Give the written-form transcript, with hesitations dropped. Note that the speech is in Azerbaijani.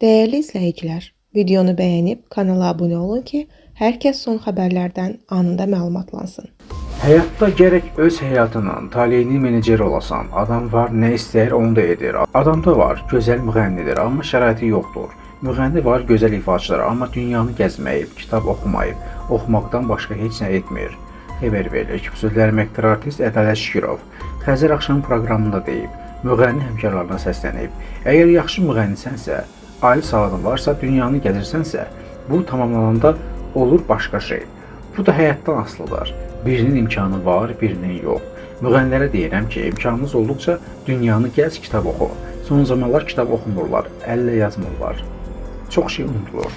Değerli izləyicilər, videonu bəyənib kanala abunə olun ki, hər kəs son xəbərlərdən anında məlumatlansın. Həyatda gərək öz həyatının taleyini meneceri olasan. Adam var, nə istəyir onu da edir. Adamda var, gözəl müğənnidir, amma şəraiti yoxdur. Müğənni var, gözəl ifaçıdır, amma dünyanı gəzməyib, kitab oxumayıb, oxumaqdan başqa heç nə etmir. Xəbər verir. Xüsusilə əməkdar artist Ədalət Şükürov Xəzər axşam proqramında deyib, müğənni həmkarlarına səslənib. Əgər yaxşı müğənnisənsə, ali savadın varsa, dünyanı gəzirsənsə, bu tamamlananda olur başqa şey. Bu da həyatdan asılıdır. Birinin imkanı var, birinin yox. Müğənnilərə deyirəm ki, imkanınız olduqca dünyanı gəz, kitab oxu. Son zamanlar kitab oxumurlar, əllə yazmırlar. Çox şey unutulur.